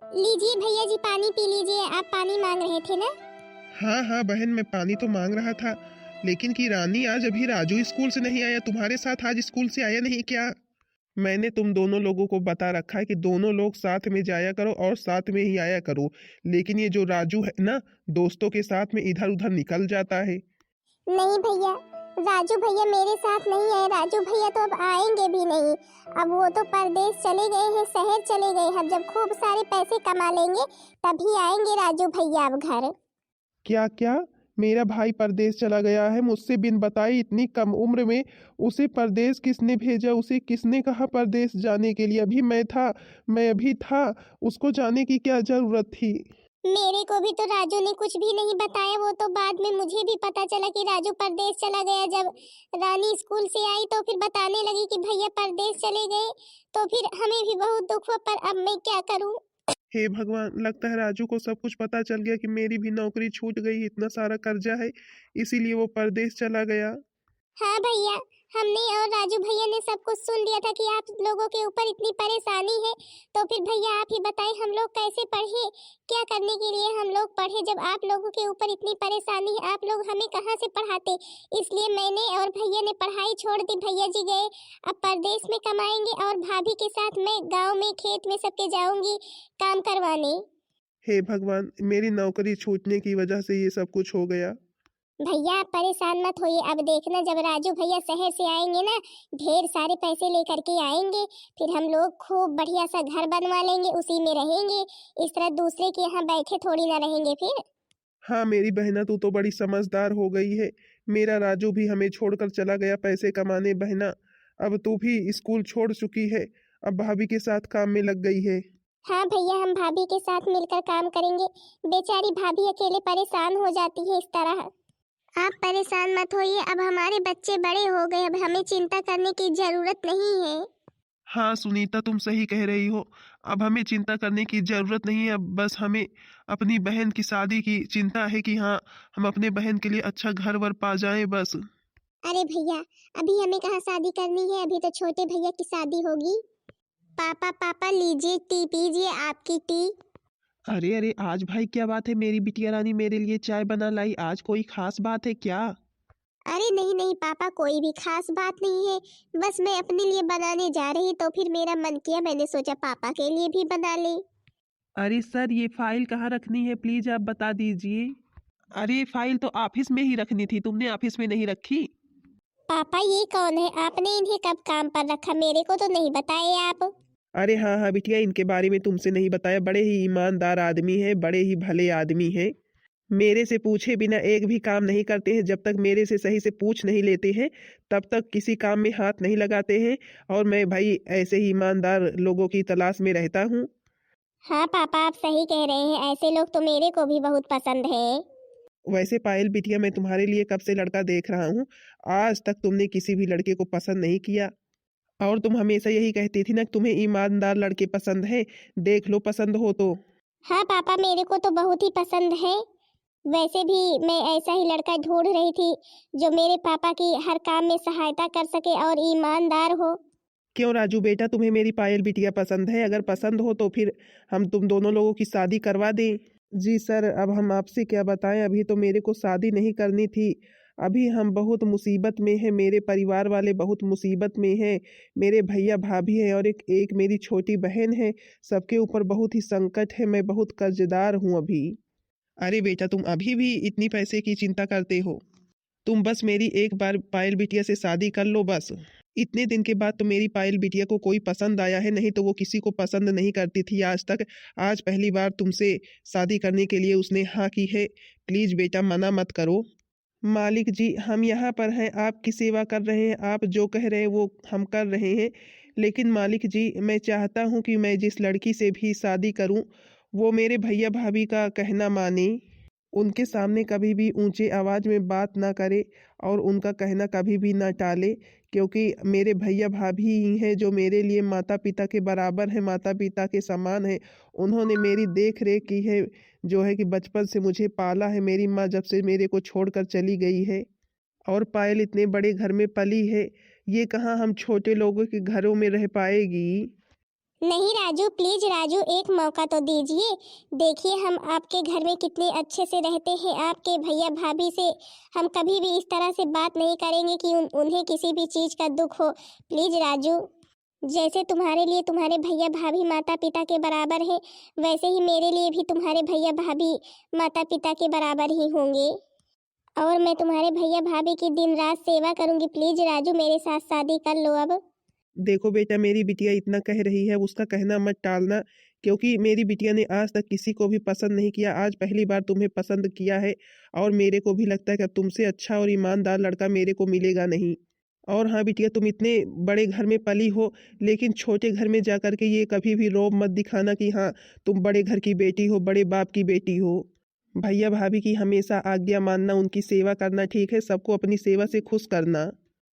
लीजिए भैया जी, पानी पी लीजिए। आप पानी मांग रहे थे ना? हाँ हाँ बहन, मैं पानी तो मांग रहा था, लेकिन कि रानी आज अभी राजू स्कूल से नहीं आया, तुम्हारे साथ आज स्कूल से आया नहीं क्या? मैंने तुम दोनों लोगों को बता रखा है कि दोनों लोग साथ में जाया करो और साथ में ही आया करो, लेकिन ये जो राजू है ना, दोस्तों के साथ में इधर उधर निकल जाता है। नहीं भैया, राजू भैया मेरे साथ नहीं है। राजू भैया तो अब आएंगे भी नहीं। अब वो तो परदेश चले गए हैं, शहर चले गए हैं। जब खूब सारे पैसे कमा लेंगे तभी आएंगे राजू भैया अब घर। क्या क्या? मेरा भाई परदेश चला गया है मुझसे बिन बताए इतनी कम उम्र में? उसे परदेश किसने भेजा? उसे किसने कहा परदेश जाने के लिए? मैं अभी था, उसको जाने की क्या जरूरत थी? मेरे को भी तो राजू ने कुछ भी नहीं बताया। वो तो बाद में मुझे भी पता चला कि राजू परदेश चला गया। जब रानी स्कूल से आई तो फिर बताने लगी कि भैया परदेश चले गए। तो फिर हमें भी बहुत दुख हुआ, पर अब मैं क्या करूं। हे भगवान, लगता है राजू को सब कुछ पता चल गया कि मेरी भी नौकरी छूट गई, इतना सारा कर्जा है, इसीलिए वो परदेश चला गया। हाँ भैया, हमने और राजू भैया ने सब कुछ सुन लिया था कि आप लोगों के ऊपर इतनी परेशानी है। तो फिर भैया आप ही बताएं, हम लोग कैसे पढ़े, क्या करने के लिए हम लोग पढ़े? जब आप लोगों के ऊपर इतनी परेशानी है, आप लोग हमें कहाँ से पढ़ाते? इसलिए मैंने और भैया ने पढ़ाई छोड़ दी। भैया जी गए अब परदेश में कमाएंगे, और भाभी के साथ मैं गाँव में खेत में सबके जाऊंगी काम करवाने। हे भगवान, मेरी नौकरी छूटने की वजह से ये सब कुछ हो गया। भैया आप परेशान मत होइए। अब देखना, जब राजू भैया शहर से आएंगे ना, ढेर सारे पैसे लेकर के आएंगे। फिर हम लोग खूब बढ़िया सा घर बनवा लेंगे, उसी में रहेंगे। इस तरह दूसरे के यहाँ बैठे थोड़ी ना रहेंगे फिर। हाँ मेरी बहना, तू तो बड़ी समझदार हो गई है। मेरा राजू भी हमें छोड़कर चला गया पैसे कमाने बहना। अब तू भी स्कूल छोड़ चुकी है, अब भाभी के साथ काम में लग गई है। हाँ भैया, हम भाभी के साथ मिलकर काम करेंगे। बेचारी भाभी अकेले परेशान हो जाती है इस तरह। आप परेशान मत होइए, अब हमारे बच्चे बड़े हो गए, अब हमें चिंता करने की जरूरत नहीं है। हाँ सुनीता, तुम सही कह रही हो। अब हमें चिंता करने की जरूरत नहीं है, अब बस हमें अपनी बहन की शादी की चिंता है कि हाँ, हम अपने बहन के लिए अच्छा घर वर पा जाएं बस। अरे भैया, अभी हमें कहाँ शादी करनी है? अभी तो छोटे भैया की शादी होगी। पापा पापा लीजिए टी पीजिए, आपकी टी। अरे अरे, आज भाई क्या बात है, मेरी बिटिया रानी मेरे लिए चाय बना लाई, आज कोई खास बात है क्या? अरे नहीं नहीं पापा, कोई भी खास बात नहीं है। बस मैं अपने लिए बनाने जा रही तो फिर मेरा मन किया, मैंने सोचा पापा के लिए भी बना ले। अरे सर, ये फाइल कहाँ रखनी है प्लीज आप बता दीजिए। अरे ये फाइल तो ऑफिस में ही रखनी थी, तुमने ऑफिस में नहीं रखी? पापा ये कौन है? आपने इन्हें कब काम पर रखा? मेरे को तो नहीं बताए आप। अरे हाँ हाँ बिटिया, इनके बारे में तुमसे नहीं बताया, बड़े ही ईमानदार आदमी हैं, बड़े ही भले आदमी हैं। मेरे से पूछे बिना एक भी काम नहीं करते हैं, जब तक मेरे से सही से पूछ नहीं लेते हैं तब तक किसी काम में हाथ नहीं लगाते हैं। और मैं भाई ऐसे ही ईमानदार लोगों की तलाश में रहता हूँ। हाँ पापा, आप सही कह रहे हैं, ऐसे लोग तो मेरे को भी बहुत पसंद है। वैसे पायल बिटिया, मैं तुम्हारे लिए कब से लड़का देख रहा हूँ, आज तक तुमने किसी भी लड़के को पसंद नहीं किया। और तुम हमेशा यही कहती थी ना कि तुम्हें ईमानदार लड़के पसंद है, देख लो पसंद हो तो। हाँ पापा, मेरे को तो बहुत ही पसंद है। वैसे भी मैं ऐसा ही लड़का ढूंढ रही थी जो मेरे पापा की हर काम में सहायता कर सके और ईमानदार हो। क्यों राजू बेटा, तुम्हें मेरी पायल बिटिया पसंद है? अगर पसंद हो तो फिर हम तुम दोनों लोगों की शादी करवा दें। जी सर, अब हम आपसे क्या बताएं, अभी तो मेरे को शादी नहीं करनी थी। अभी हम बहुत मुसीबत में हैं, मेरे परिवार वाले बहुत मुसीबत में हैं। मेरे भैया भाभी हैं और एक एक मेरी छोटी बहन है, सबके ऊपर बहुत ही संकट है, मैं बहुत कर्जदार हूँ अभी। अरे बेटा, तुम अभी भी इतनी पैसे की चिंता करते हो? तुम बस मेरी एक बार पायल बिटिया से शादी कर लो बस। इतने दिन के बाद तो मेरी पायल बिटिया को कोई पसंद आया है, नहीं तो वो किसी को पसंद नहीं करती थी आज तक। आज पहली बार तुमसे शादी करने के लिए उसने हाँ की है। प्लीज बेटा मना मत करो। मालिक जी, हम यहाँ पर हैं, आपकी सेवा कर रहे हैं, आप जो कह रहे हैं वो हम कर रहे हैं। लेकिन मालिक जी, मैं चाहता हूँ कि मैं जिस लड़की से भी शादी करूँ वो मेरे भैया भाभी का कहना माने, उनके सामने कभी भी ऊंचे आवाज में बात ना करे और उनका कहना कभी भी ना टाले। क्योंकि मेरे भैया भाभी ही हैं जो मेरे लिए माता पिता के बराबर हैं, माता पिता के समान हैं। उन्होंने मेरी देख रेख की है, जो है कि बचपन से मुझे पाला है, मेरी माँ जब से मेरे को छोड़कर चली गई है। और पायल इतने बड़े घर में पली है, ये कहाँ हम छोटे लोगों के घरों में रह पाएगी। नहीं राजू, प्लीज राजू, एक मौका तो दीजिए। देखिए हम आपके घर में कितने अच्छे से रहते हैं, आपके भैया भाभी से हम कभी भी इस तरह से बात नहीं करेंगे कि उन्हें किसी भी चीज का दुख हो। प्लीज राजू, जैसे तुम्हारे लिए तुम्हारे भैया भाभी माता पिता के बराबर है, वैसे ही मेरे लिए भी तुम्हारे भैया भाभी माता पिता के बराबर ही होंगे। और मैं तुम्हारे भैया भाभी की दिन रात सेवा करूंगी। प्लीज राजू, मेरे साथ शादी कर लो अब। देखो बेटा, मेरी बिटिया इतना कह रही है, उसका कहना मत टालना, क्योंकि मेरी बिटिया ने आज तक किसी को भी पसंद नहीं किया, आज पहली बार तुम्हें पसंद किया है। और मेरे को भी लगता है कि अब तुमसे अच्छा और ईमानदार लड़का मेरे को मिलेगा नहीं। और हाँ बिटिया, तुम इतने बड़े घर में पली हो, लेकिन छोटे घर में जा कर के ये कभी भी रौब मत दिखाना कि हाँ तुम बड़े घर की बेटी हो, बड़े बाप की बेटी हो। भैया भाभी की हमेशा आज्ञा मानना, उनकी सेवा करना ठीक है, सबको अपनी सेवा से खुश करना।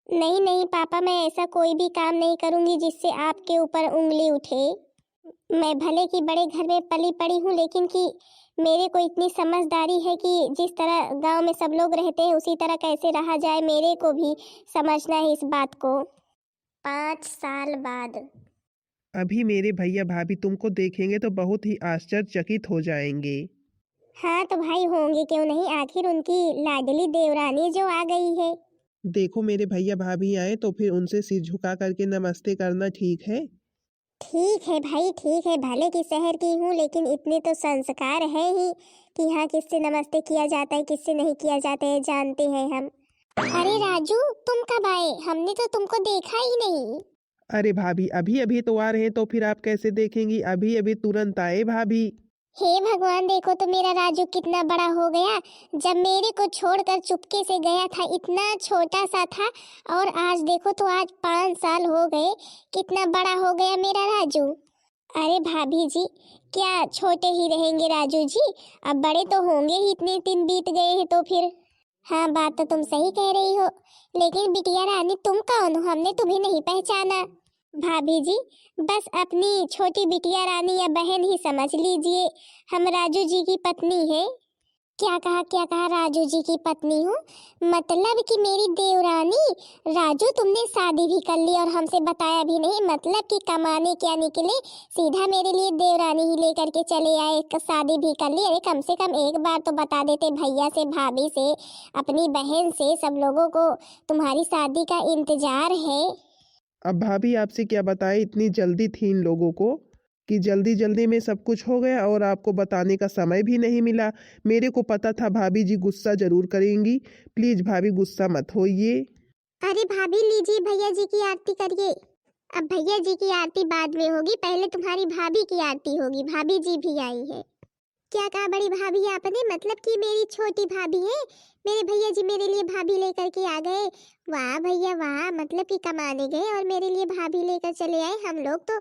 नहीं नहीं पापा, मैं ऐसा कोई भी काम नहीं करूंगी जिससे आपके ऊपर उंगली उठे। मैं भले कि बड़े घर में पली पड़ी हूँ, लेकिन कि मेरे को इतनी समझदारी है कि जिस तरह गांव में सब लोग रहते हैं उसी तरह कैसे रहा जाए, मेरे को भी समझना है इस बात को। 5 साल बाद। अभी मेरे भैया भाभी तुमको देखेंगे तो बहुत ही आश्चर्यचकित हो जाएंगे। हाँ तो भाई होंगे क्यों नहीं, आखिर उनकी लाडली देवरानी जो आ गई है। देखो मेरे भैया भाभी आए तो फिर उनसे सिर झुका करके नमस्ते करना ठीक है। ठीक है भाई, ठीक है, भले की शहर की हूँ लेकिन इतने तो संस्कार है ही कि हाँ किससे नमस्ते किया जाता है किससे नहीं किया जाता है, जानते हैं हम। अरे राजू, तुम कब आए? हमने तो तुमको देखा ही नहीं। अरे भाभी, अभी अभी तो आ रहे हैं तो फिर आप कैसे देखेंगी, अभी अभी तुरंत आए भाभी। हे भगवान, देखो तो मेरा राजू कितना बड़ा हो गया। जब मेरे को छोड़कर चुपके से गया था इतना छोटा सा था, और आज देखो तो आज 5 साल हो गए, कितना बड़ा हो गया मेरा राजू। अरे भाभी जी, क्या छोटे ही रहेंगे राजू जी? अब बड़े तो होंगे ही, इतने दिन बीत गए हैं तो फिर। हाँ बात तो तुम सही कह रही हो, लेकिन बिटिया रानी तुम कौन हो? हमने तुम्हें नहीं पहचाना। भाभी जी, बस अपनी छोटी बिटिया रानी या बहन ही समझ लीजिए, हम राजू जी की पत्नी है। क्या कहा, क्या कहा? राजू जी की पत्नी हो? मतलब कि मेरी देवरानी? राजू तुमने शादी भी कर ली और हमसे बताया भी नहीं, मतलब कि कमाने क्या निकले सीधा मेरे लिए देवरानी ही लेकर के चले आए, शादी भी कर ली। अरे कम से कम एक बार तो बता देते भैया से, भाभी से, अपनी बहन से, सब लोगों को तुम्हारी शादी का इंतजार है। अब भाभी आपसे क्या बताएं, इतनी जल्दी थी इन लोगों को कि जल्दी जल्दी में सब कुछ हो गया और आपको बताने का समय भी नहीं मिला। मेरे को पता था भाभी जी गुस्सा जरूर करेंगी, प्लीज भाभी गुस्सा मत होइए। अरे भाभी लीजिए, भैया जी की आरती करिए। अब भैया जी की आरती बाद में होगी, पहले तुम्हारी भाभी की आरती होगी। भाभी जी भी आई है। क्या कहा बड़ी भाभी आपने? मतलब कि मेरी छोटी भाभी है, मेरे भैया जी मेरे लिए भाभी लेकर के आ गए। वाह भैया वाह, मतलब कि कमाने गए और मेरे लिए भाभी लेकर चले आए। हम लोग तो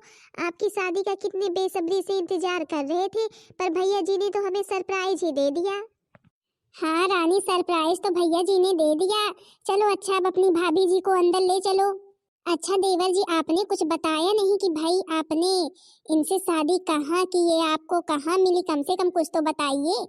आपकी शादी का कितने बेसब्री से इंतजार कर रहे थे, पर भैया जी ने तो हमें सरप्राइज ही दे दिया। हाँ रानी, सरप्राइज तो भैया जी ने दे दिया। चलो अच्छा, अब अपनी भाभी जी को अंदर ले चलो। अच्छा देवर जी, आपने कुछ बताया नहीं कि भाई आपने इनसे शादी कहाँ की है, आपको कहाँ मिली? कम से कम कुछ तो बताइए।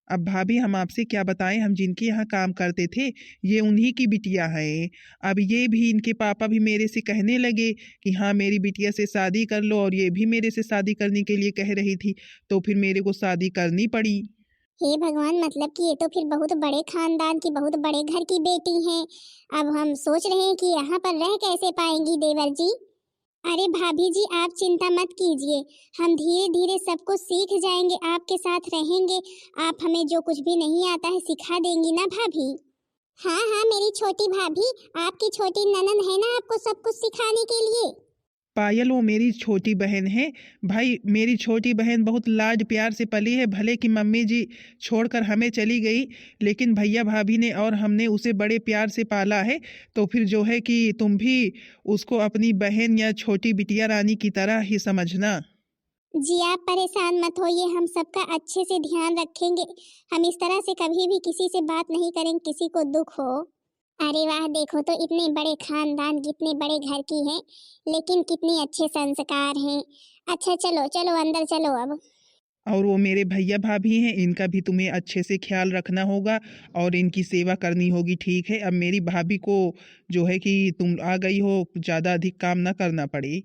अब भाभी हम आपसे क्या बताएं, हम जिनके यहाँ काम करते थे ये उन्हीं की बिटिया है। अब ये भी, इनके पापा भी मेरे से कहने लगे कि हाँ मेरी बिटिया से शादी कर लो, और ये भी मेरे से शादी करने के लिए कह रही थी, तो फिर मेरे को शादी करनी पड़ी। हे भगवान, मतलब कि ये तो फिर बहुत बड़े खानदान की, बहुत बड़े घर की बेटी हैं। अब हम सोच रहे हैं कि यहाँ पर रह कैसे पाएंगी देवर जी। अरे भाभी जी, आप चिंता मत कीजिए, हम धीरे धीरे सब कुछ सीख जाएंगे, आपके साथ रहेंगे। आप हमें जो कुछ भी नहीं आता है सिखा देंगी ना भाभी? हाँ हाँ मेरी छोटी भाभी, आपकी छोटी ननद है ना आपको सब कुछ सिखाने के लिए। पायल वो मेरी छोटी बहन है। भाई मेरी छोटी बहन बहुत लाड प्यार से पली है, भले कि मम्मी जी छोड़कर हमें चली गई, लेकिन भैया भाभी ने और हमने उसे बड़े प्यार से पाला है। तो फिर जो है कि तुम भी उसको अपनी बहन या छोटी बिटिया रानी की तरह ही समझना। जी आप परेशान मत होइए, हम सबका अच्छे से ध्यान रखेंगे। हम इस तरह से कभी भी किसी से बात नहीं करेंगे किसी को दुख हो। अरे वाह, देखो तो इतने बड़े खानदान, कितने बड़े घर की है, लेकिन कितने अच्छे संस्कार हैं। अच्छा चलो चलो अंदर चलो अब। और वो मेरे भैया भाभी हैं, इनका भी तुम्हें अच्छे से ख्याल रखना होगा और इनकी सेवा करनी होगी, ठीक है? अब मेरी भाभी को जो है कि तुम आ गई हो, ज़्यादा अधिक काम ना करना पड़े।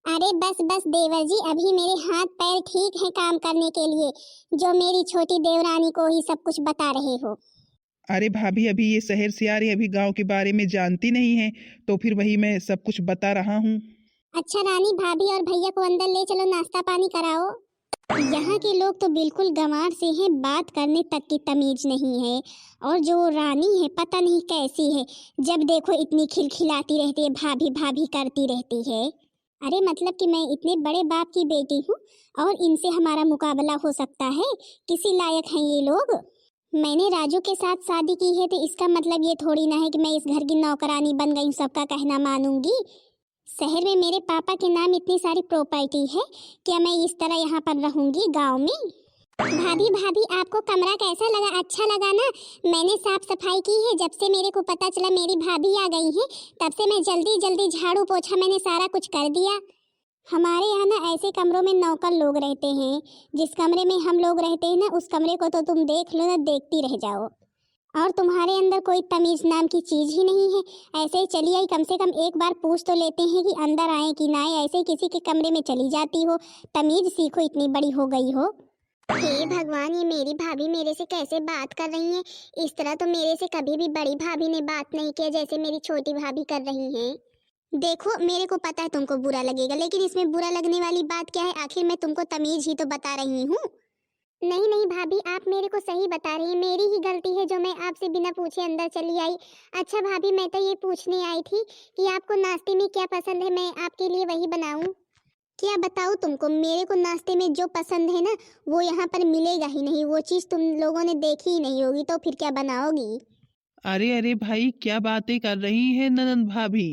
अरे बस बस देवर जी, अभी मेरे हाथ पैर ठीक हैं काम करने के लिए, जो मेरी छोटी देवरानी को ही सब कुछ बता रहे हो। अरे भाभी, अभी ये शहर से आ रही, अभी गांव के बारे में जानती नहीं है, तो फिर वही मैं सब कुछ बता रहा हूँ। अच्छा रानी, भाभी और भैया को अंदर ले चलो, नाश्ता पानी कराओ। यहाँ के लोग तो बिल्कुल गंवार से हैं, बात करने तक की तमीज नहीं है। और जो रानी है पता नहीं कैसी है, जब देखो इतनी खिलखिलाती रहती है, भाभी भाभी करती रहती है। अरे मतलब कि मैं इतने बड़े बाप की बेटी हूँ और इनसे हमारा मुकाबला हो सकता है? किसी लायक हैं ये लोग? मैंने राजू के साथ शादी की है तो इसका मतलब ये थोड़ी ना है कि मैं इस घर की नौकरानी बन गई, सबका कहना मानूंगी। शहर में मेरे पापा के नाम इतनी सारी प्रॉपर्टी है, क्या मैं इस तरह यहाँ पर रहूंगी गांव में? भाभी भाभी, आपको कमरा कैसा लगा? अच्छा लगा ना? मैंने साफ सफाई की है, जब से मेरे को पता चला मेरी भाभी आ गई है तब से मैं जल्दी जल्दी झाड़ू पोछा मैंने सारा कुछ कर दिया। हमारे यहाँ ना ऐसे कमरों में नौकर लोग रहते हैं, जिस कमरे में हम लोग रहते हैं ना उस कमरे को तो तुम देख लो ना, देखती रह जाओ। और तुम्हारे अंदर कोई तमीज नाम की चीज ही नहीं है। ऐसे ही चली आई, कम से कम एक बार पूछ तो लेते हैं कि अंदर आए कि ना आए, ऐसे ही किसी के कमरे में चली जाती हो। तमीज सीखो, इतनी बड़ी हो गई हो। हे भगवान, ये मेरी भाभी मेरे से कैसे बात कर रही है? इस तरह तो मेरे से कभी भी बड़ी भाभी ने बात नहीं किया जैसे मेरी छोटी भाभी कर रही हैं। देखो, मेरे को पता है तुमको बुरा लगेगा, लेकिन इसमें बुरा लगने वाली बात क्या है? आखिर मैं तुमको तमीज ही तो बता रही हूँ। नहीं नहीं भाभी, आप मेरे को सही बता रही हैं, मेरी ही गलती है जो मैं आपसे बिना पूछे अंदर चली आई। अच्छा भाभी, मैं तो ये पूछने आई थी कि आपको नाश्ते में क्या पसंद है, मैं आपके लिए वही बनाऊं। क्या बताऊं तुमको, मेरे को नाश्ते में जो पसंद है ना वो यहाँ पर मिलेगा ही नहीं, वो चीज़ तुम लोगों ने देखी ही नहीं होगी, तो फिर क्या बनाओगी? अरे अरे भाई, क्या बातें कर रही हैं ननंद भाभी?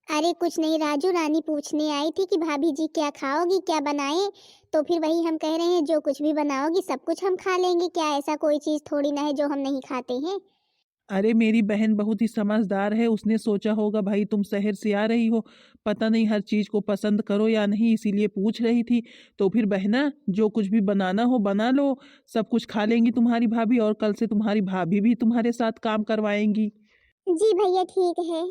अरे कुछ नहीं राजू, रानी पूछने आई थी कि भाभी जी क्या खाओगी, क्या बनाएं? तो फिर वही हम कह रहे हैं, जो कुछ भी बनाओगी सब कुछ हम खा लेंगे, क्या ऐसा कोई चीज़ थोड़ी ना है जो हम नहीं खाते हैं। अरे मेरी बहन बहुत ही समझदार है, उसने सोचा होगा भाई तुम शहर से आ रही हो, पता नहीं हर चीज को पसंद करो या नहीं, इसीलिए पूछ रही थी। तो फिर बहना, जो कुछ भी बनाना हो बना लो, सब कुछ खा लेंगी तुम्हारी भाभी, और कल से तुम्हारी भाभी भी तुम्हारे साथ काम करवाएंगी। जी भैया ठीक है।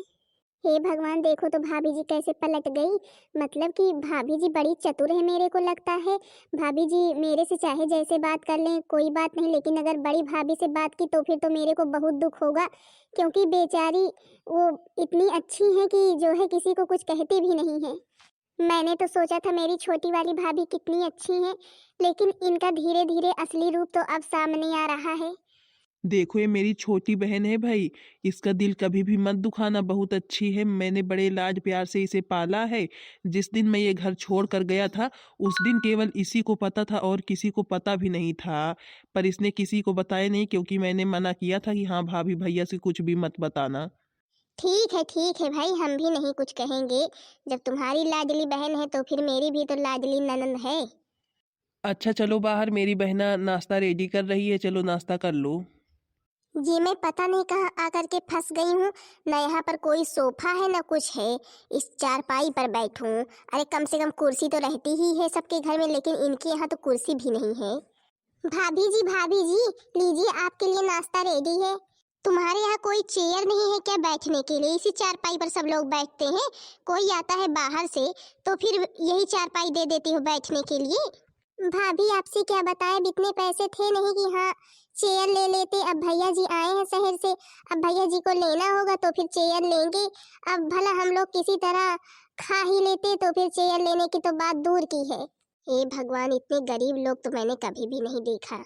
हे भगवान, देखो तो भाभी जी कैसे पलट गई। मतलब कि भाभी जी बड़ी चतुर है मेरे को लगता है। भाभी जी मेरे से चाहे जैसे बात कर लें कोई बात नहीं, लेकिन अगर बड़ी भाभी से बात की तो फिर तो मेरे को बहुत दुख होगा, क्योंकि बेचारी वो इतनी अच्छी है कि जो है किसी को कुछ कहती भी नहीं है। मैंने तो सोचा था मेरी छोटी वाली भाभी कितनी अच्छी है, लेकिन इनका धीरे धीरे असली रूप तो अब सामने आ रहा है। देखो, ये मेरी छोटी बहन है भाई, इसका दिल कभी भी मत दुखाना, बहुत अच्छी है, मैंने बड़े लाड प्यार से इसे पाला है। जिस दिन मैं ये घर छोड़ कर गया था उस दिन केवल इसी को पता था और किसी को पता भी नहीं था, पर इसने किसी को बताया नहीं, क्योंकि मैंने मना किया था कि हाँ भाभी भैया से कुछ भी मत बताना। ठीक है भाई, हम भी नहीं कुछ कहेंगे। जब तुम्हारी लाडली बहन है तो फिर मेरी भी तो लाडली ननंद है। अच्छा चलो बाहर, मेरी बहना नाश्ता रेडी कर रही है, चलो नाश्ता कर लो। जी मैं पता नहीं कहाँ आकर के फंस गई हूँ, ना यहाँ पर कोई सोफा है ना कुछ है, इस चारपाई पर बैठूं। अरे कम से कम कुर्सी तो रहती ही है सबके घर में, लेकिन इनके यहाँ तो कुर्सी भी नहीं है। भाभी जी लीजिए, आपके लिए नाश्ता रेडी है। तुम्हारे यहाँ कोई चेयर नहीं है क्या बैठने के लिए? इसी चारपाई पर सब लोग बैठते हैं, कोई आता है बाहर से तो फिर यही चारपाई दे देती हूँ बैठने के लिए। भाभी आपसे क्या बताएं, अब इतने पैसे थे नहीं कि हाँ चेयर ले लेते। अब भैया जी आए हैं शहर से, अब भैया जी को लेना होगा तो फिर चेयर लेंगे। अब भला हम लोग किसी तरह खा ही लेते तो फिर चेयर लेने की तो बात दूर की है। हे भगवान, इतने गरीब लोग तो मैंने कभी भी नहीं देखा।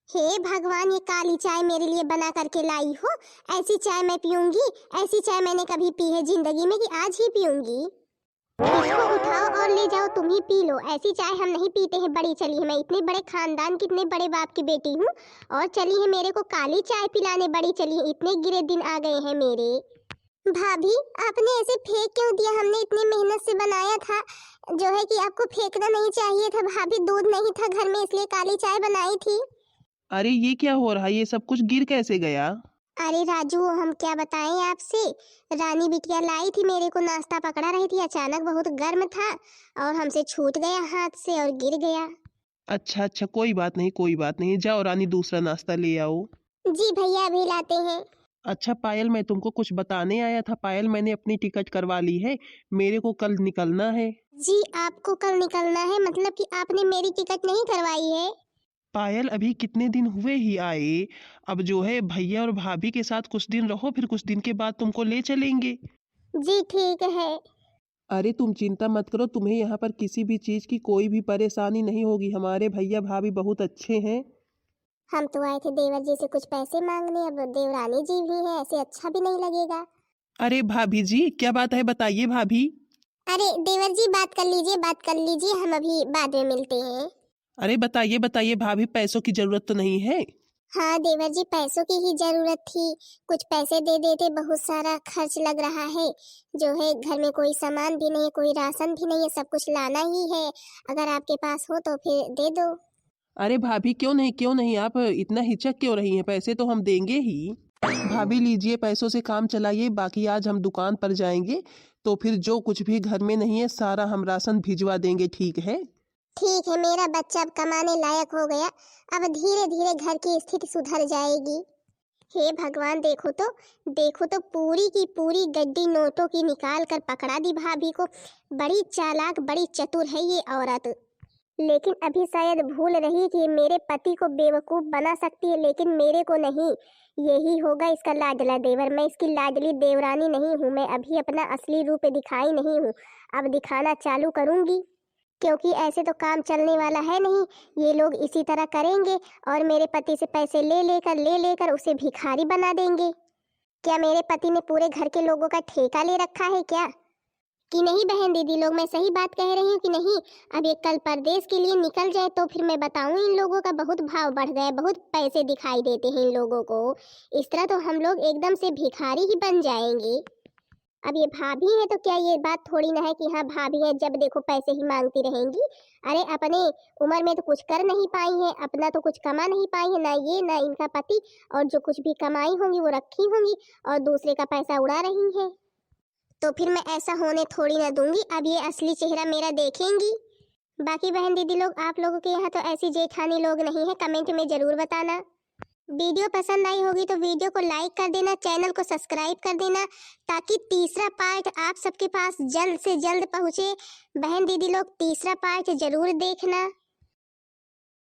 हे भगवान, ये काली चाय मेरे लिए बना करके लाई हो, ऐसी चाय मैं पीऊंगी? ऐसी चाय मैंने कभी पी है जिंदगी में कि आज ही पीऊंगी? इसको उठाओ और ले जाओ, तुम ही पी लो, ऐसी चाय हम नहीं पीते हैं। बड़ी चली है, मैं इतने बड़े खानदान की इतने बड़े बाप की बेटी हूँ और चली है मेरे को काली चाय पिलाने? बड़ी चली है, इतने गिरे दिन आ गए हैं मेरे। भाभी आपने ऐसे फेंक क्यों दिया? हमने इतनी मेहनत से बनाया था, जो है कि आपको फेंकना नहीं चाहिए था। भाभी दूध नहीं था घर में इसलिए काली चाय बनाई थी। अरे ये क्या हो रहा है, ये सब कुछ गिर कैसे गया? अरे राजू, हम क्या बताएं आपसे, रानी बिटिया लाई थी मेरे को, नाश्ता पकड़ा रही थी, अचानक बहुत गर्म था और हमसे छूट गया हाथ से और गिर गया। अच्छा अच्छा, कोई बात नहीं कोई बात नहीं, जाओ रानी दूसरा नाश्ता ले आओ। जी भैया अभी लाते हैं। अच्छा पायल, मैं तुमको कुछ बताने आया था। पायल, मैंने अपनी टिकट करवा ली है, मेरे को कल निकलना है। जी आपको कल निकलना है, मतलब कि आपने मेरी टिकट नहीं करवाई है? पायल, अभी कितने दिन हुए ही आए। अब जो है भैया और भाभी के साथ कुछ दिन रहो, फिर कुछ दिन के बाद तुमको ले चलेंगे। जी ठीक है। अरे तुम चिंता मत करो, तुम्हें यहाँ पर किसी भी चीज़ की कोई भी परेशानी नहीं होगी। हमारे भैया भाभी बहुत अच्छे हैं। हम तो आए थे देवर जी से कुछ पैसे मांगने, अब देवरानी जी भी हैं, ऐसे अच्छा भी नहीं लगेगा। अरे भाभी जी, क्या बात है, बताइए भाभी। अरे देवर जी बात कर लीजिए, बात कर लीजिए, हम अभी बाद में मिलते हैं। अरे बताइए बताइए भाभी, पैसों की जरूरत तो नहीं है? हाँ देवर जी, पैसों की ही जरूरत थी। कुछ पैसे दे देते, बहुत सारा खर्च लग रहा है। जो है घर में कोई सामान भी नहीं है, कोई राशन भी नहीं है, सब कुछ लाना ही है। अगर आपके पास हो तो फिर दे दो। अरे भाभी, क्यों नहीं क्यों नहीं, आप इतना हिचक क्यों रही हैं? पैसे तो हम देंगे ही। भाभी लीजिए, पैसों से काम चलाइए। बाकी आज हम दुकान पर जाएंगे, तो फिर जो कुछ भी घर में नहीं है सारा हम राशन भिजवा देंगे, ठीक है? ठीक है, मेरा बच्चा अब कमाने लायक हो गया। अब धीरे धीरे घर की स्थिति सुधर जाएगी। हे भगवान, देखो तो पूरी की पूरी गड्डी नोटों की निकाल कर पकड़ा दी भाभी को। बड़ी चालाक, बड़ी चतुर है ये औरत। लेकिन अभी शायद भूल रही कि मेरे पति को बेवकूफ बना सकती है, लेकिन मेरे को नहीं। यही होगा इसका लाडला देवर। मैं इसकी लाडली देवरानी नहीं हूँ, मैं अभी अपना असली रूप दिखाई नहीं हूँ। अब दिखाना चालू करूंगी, क्योंकि ऐसे तो काम चलने वाला है नहीं। ये लोग इसी तरह करेंगे और मेरे पति से पैसे ले लेकर उसे भिखारी बना देंगे। क्या मेरे पति ने पूरे घर के लोगों का ठेका ले रखा है क्या? कि नहीं बहन दीदी लोग, मैं सही बात कह रही हूँ कि नहीं? अब ये कल परदेश के लिए निकल जाए तो फिर मैं बताऊँ, इन लोगों का बहुत भाव बढ़ गया है, बहुत पैसे दिखाई देते हैं इन लोगों को। इस तरह तो हम लोग एकदम से भिखारी ही बन जाएंगे। अब ये भाभी है तो क्या ये बात थोड़ी ना है कि हाँ भाभी है, जब देखो पैसे ही मांगती रहेंगी। अरे अपने उम्र में तो कुछ कर नहीं पाई है, अपना तो कुछ कमा नहीं पाई है, ना ये ना इनका पति। और जो कुछ भी कमाई होंगी वो रखी होंगी और दूसरे का पैसा उड़ा रही है। तो फिर मैं ऐसा होने थोड़ी ना दूंगी। अब ये असली चेहरा मेरा देखेंगी। बाकी बहन दीदी लोग, आप लोगों के यहाँ तो ऐसी जेठानी लोग नहीं है, कमेंट में जरूर बताना। वीडियो पसंद आई होगी तो वीडियो को लाइक कर देना, चैनल को सब्सक्राइब कर देना, ताकि तीसरा पार्ट आप सबके पास जल्द से जल्द पहुँचे। बहन दीदी लोग तीसरा पार्ट जरूर देखना।